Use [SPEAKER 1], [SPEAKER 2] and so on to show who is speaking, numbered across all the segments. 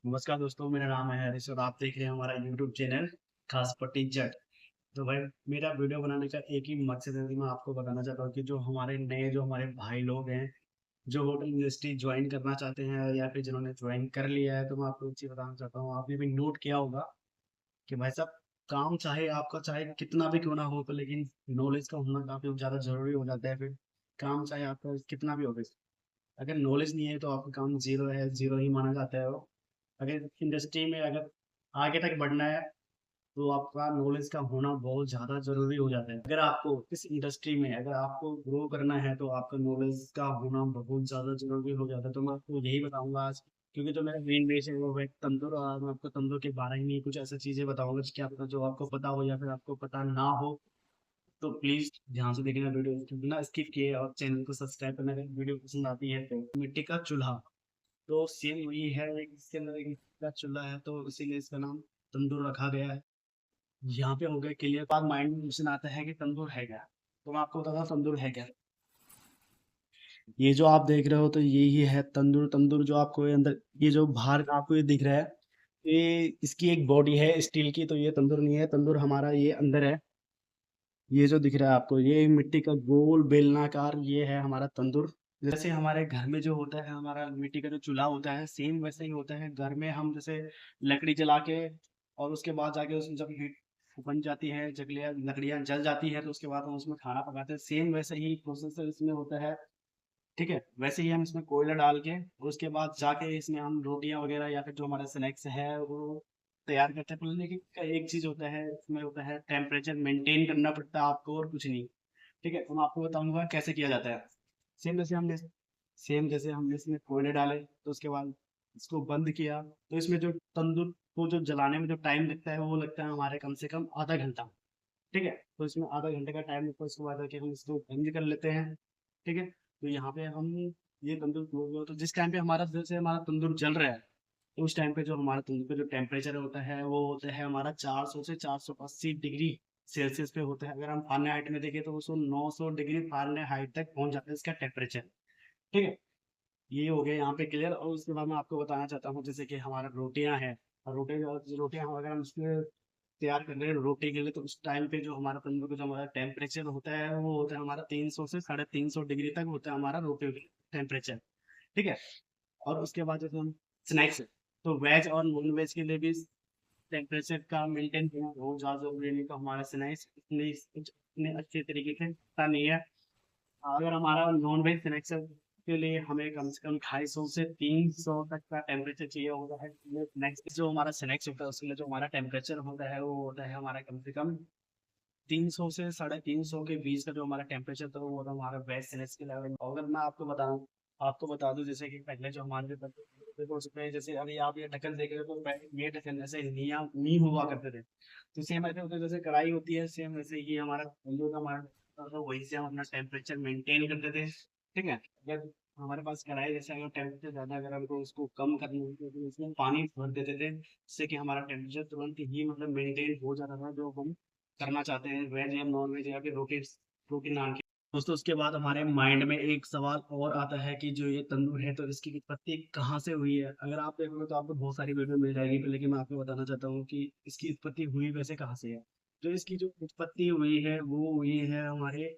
[SPEAKER 1] नमस्कार दोस्तों, मेरा नाम है हरीश और आप देख रहे हैं हमारा यूट्यूब चैनल खास पट्टी जट। तो भाई, मेरा वीडियो बनाने का एक ही मकसद है कि मैं आपको बताना चाहता हूँ कि जो हमारे भाई लोग हैं, जो होटल इंडस्ट्री ज्वाइन करना चाहते हैं या फिर जिन्होंने ज्वाइन कर लिया है, तो मैं आपको एक चीज़ बताना चाहता हूँ। आपने भी नोट किया होगा कि भाई साहब, काम चाहे आपका चाहे कितना भी क्यों ना हो, तो लेकिन नॉलेज का होना काफ़ी ज़्यादा ज़रूरी हो जाता है। फिर काम चाहे आपका कितना भी हो, अगर नॉलेज नहीं है तो आपका काम ज़ीरो है, ज़ीरो ही माना जाता है वो। अगर इंडस्ट्री में अगर आगे तक बढ़ना है तो आपका नॉलेज का होना बहुत ज़्यादा ज़रूरी हो जाता है। अगर आपको इस इंडस्ट्री में अगर आपको ग्रो करना है तो आपका नॉलेज का होना बहुत ज़्यादा ज़रूरी हो जाता है। तो मैं आपको यही बताऊँगा आज, क्योंकि जो मेरा मेन बेस है वो है तंदूर, और मैं आपको तंदूर के बारे में कुछ ऐसी चीज़ें बताऊँगा कि क्या पता जो आपको पता हो या फिर आपको पता ना हो। तो प्लीज़ ध्यान से देखना वीडियो, बिना स्किप किए, और चैनल को सब्सक्राइब करना अगर वीडियो पसंद आती है तो। मिट्टी का चूल्हा, तो सेम वही है, इसके अंदर एक मिट्टी का चूल्हा है तो इसीलिए इसका नाम तंदूर रखा गया है। यहाँ पे हो गया क्लियर। बात माइंड में क्वेश्चन आता है कि तंदूर है क्या? तो मैं आपको बताता हूँ तंदूर है क्या। ये जो आप देख रहे हो तो यही है तंदूर। तंदूर जो आपको ये अंदर, ये जो बाहर का आपको ये दिख रहा है, ये इसकी एक बॉडी है स्टील की, तो ये तंदूर नहीं है। तंदूर हमारा ये अंदर है। ये जो दिख रहा है आपको, ये मिट्टी का गोल बेलनाकार, ये है हमारा तंदूर। जैसे हमारे घर में जो होता है, हमारा मिट्टी का जो चूल्हा होता है, सेम वैसे ही होता है। घर में हम जैसे लकड़ी जला के, और उसके बाद जाके उसमें जब हीट बन जाती है, जब लकड़ियाँ जल जाती है, तो उसके बाद हम उसमें खाना पकाते हैं। सेम वैसे ही प्रोसेस इसमें होता है। ठीक है, वैसे ही हम इसमें कोयला डाल के, और उसके बाद जाके इसमें हम रोटियां वगैरह या फिर जो हमारा स्नैक्स है वो तैयार करते हैं। पर लेकिन एक चीज होता है, इसमें होता है टेम्परेचर मेंटेन करना पड़ता है आपको, और कुछ नहीं। ठीक है, तो मैं आपको बताऊंगा कैसे किया जाता है। सेम जैसे हमने सेम जैसे हमने इसमें कोयले डाले, तो उसके बाद इसको बंद किया, तो इसमें जो तंदूर को जो जलाने में जो टाइम लगता है वो लगता है हमारे कम से कम आधा घंटा। ठीक है, तो इसमें आधा घंटे का टाइम लगता है। उसके बाद जाके हम इसको बंद कर लेते हैं। ठीक है, तो यहाँ पे हम ये तंदूर तो जिस टाइम पे हमारा जैसे हमारा तंदूर जल रहा है, तो उस टाइम पे जो हमारा तंदूर पे जो टेम्परेचर होता है वो होता है हमारा 400 से 480 डिग्री सेल्सियस पे होता है। अगर हम फारेनहाइट में देखें तो उसको 900 डिग्री फारेनहाइट तक पहुंच जाता है इसका टेम्परेचर। ठीक है, ये हो गया यहाँ पे क्लियर। और उसके बाद मैं आपको बताना चाहता हूँ जैसे कि हमारा रोटियां हैं, और रोटियां अगर हम उसमें तैयार कर रहे हैं रोटी के लिए, तो उस टाइम पे जो हमारा तंदूर का जो हमारा टेम्परेचर होता है वो होता है हमारा 300 से 350 डिग्री तक होता है हमारा रोटी का टेम्परेचर। ठीक है, और उसके बाद जैसे हम स्नैक्स, तो वेज और नॉन वेज के लिए भी टेम्परेचर का मेंटेन करना बहुत ज़्यादा जरूरी है। नहीं तो हमारा स्नैक्स इतने अच्छे तरीके से पता नहीं है। अगर हमारा नॉन वेज स्नैक्स के लिए हमें कम से कम 250 से 300 तक का टेम्परेचर चाहिए होता है। नेक्स्ट जो हमारा स्नैक्स होता है उसके लिए जो हमारा टेम्परेचर होता है वो होता है हमारा कम से कम 300 से 350 के बीच का जो हमारा टेम्परेचर था वो होता है हमारा वेस्ट सेलेस के लेवल। अगर मैं आपको बता दूं जैसे कि पहले जो हमारे जो ढक्कन थे उसमें, जैसे अभी आप ये ढक्कन देख रहे हो तो पहले ये ढक्कन ऐसे नी हुआ करते थे। तो सेम ऐसे होते जैसे कढ़ाई होती है, सेम वैसे ही हमारा जो हमारा तो वही से हम अपना टेम्परेचर मेंटेन करते थे। ठीक है, अगर हमारे पास कढ़ाई जैसे अगर टेम्परेचर ज़्यादा, अगर हमको उसको कम करना है तो उसमें पानी भर देते थे, जिससे कि हमारा टेम्परेचर तुरंत ही मतलब मेंटेन हो जाता था जो हम करना चाहते हैं, वेज या नॉन वेज या फिर रोटी रोटी नान की। दोस्तों, उसके बाद हमारे माइंड में एक सवाल और आता है कि जो ये तंदूर है तो इसकी उत्पत्ति कहाँ से हुई है। अगर आप देखोगे तो आपको बहुत सारी वीडियो मिल जाएगी, लेकिन मैं आपको बताना चाहता हूँ कि इसकी उत्पत्ति हुई वैसे कहाँ से है। जो इसकी जो उत्पत्ति हुई है वो हुई है हमारे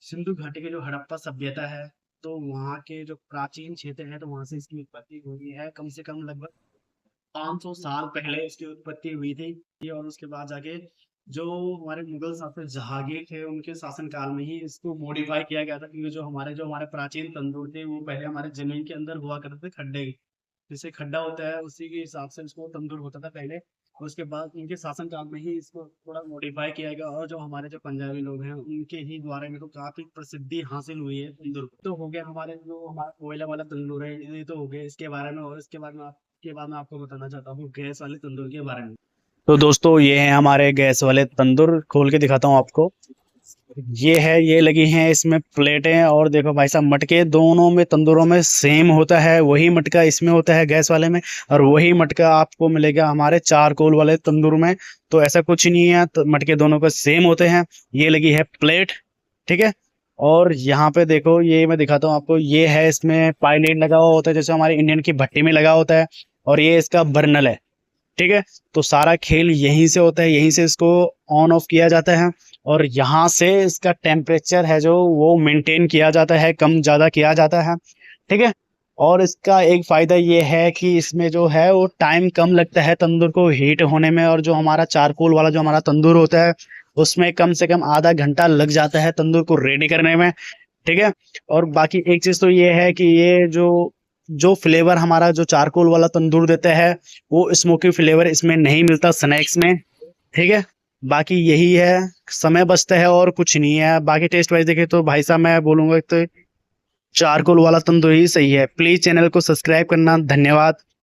[SPEAKER 1] सिंधु घाटी के जो हड़प्पा सभ्यता है, तो वहाँ के जो प्राचीन क्षेत्र है, तो वहां से इसकी उत्पत्ति हुई है। कम से कम लगभग 500 साल पहले इसकी उत्पत्ति हुई थी। और उसके बाद जाके जो हमारे मुगल शासक जहांगीर थे उनके शासन काल में ही इसको मॉडिफाई किया गया था, क्योंकि जो हमारे प्राचीन तंदूर थे वो पहले हमारे जमीन के अंदर हुआ करते थे खड्डे। जैसे खड्डा होता है उसी के हिसाब से इसको तंदूर होता था पहले। और उसके बाद उनके शासन काल में ही इसको थोड़ा मॉडिफाई किया गया, और जो हमारे जो पंजाबी लोग हैं उनके ही द्वारा इनको काफी प्रसिद्धि हासिल हुई है तंदूर को। तो हो गया हमारे जो हमारा कोयला वाला तंदूर है, ये तो हो गया इसके बारे में। और इसके बाद मैं आपको बताना चाहता हूँ गैस वाले तंदूर के बारे में। तो दोस्तों, ये है हमारे गैस वाले तंदूर, खोल के दिखाता हूँ आपको। ये है, ये लगी हैं इसमें प्लेटें, और देखो भाई साहब, मटके दोनों में तंदूरों में सेम होता है। वही मटका इसमें होता है गैस वाले में, और वही मटका आपको मिलेगा हमारे चारकोल वाले तंदूर में। तो ऐसा कुछ नहीं है, तो मटके दोनों का सेम होते हैं। ये लगी है प्लेट। ठीक है, और यहाँ पे देखो, ये मैं दिखाता हूँ आपको, ये है इसमें पायलेट लगा हुआ होता है, जैसे हमारे इंडियन की भट्टी में लगा होता है। और ये इसका बर्नल है। ठीक है, तो सारा खेल यहीं से होता है, यहीं से इसको ऑन ऑफ किया जाता है और यहाँ से इसका टेम्परेचर है जो वो मेंटेन किया जाता है, कम ज़्यादा किया जाता है। ठीक है, और इसका एक फ़ायदा ये है कि इसमें जो है वो टाइम कम लगता है तंदूर को हीट होने में, और जो हमारा चारकोल वाला जो हमारा तंदूर होता है उसमें कम से कम आधा घंटा लग जाता है तंदूर को रेडी करने में। ठीक है, और बाकी एक चीज़ तो ये है कि ये जो जो फ्लेवर हमारा जो चारकोल वाला तंदूर देता है वो स्मोकी फ्लेवर इसमें नहीं मिलता स्नैक्स में। ठीक है, बाकी यही है, समय बचता है और कुछ नहीं है। बाकी टेस्ट वाइज देखे तो भाई साहब मैं बोलूंगा तो चारकोल वाला तंदूर ही सही है। प्लीज चैनल को सब्सक्राइब करना। धन्यवाद।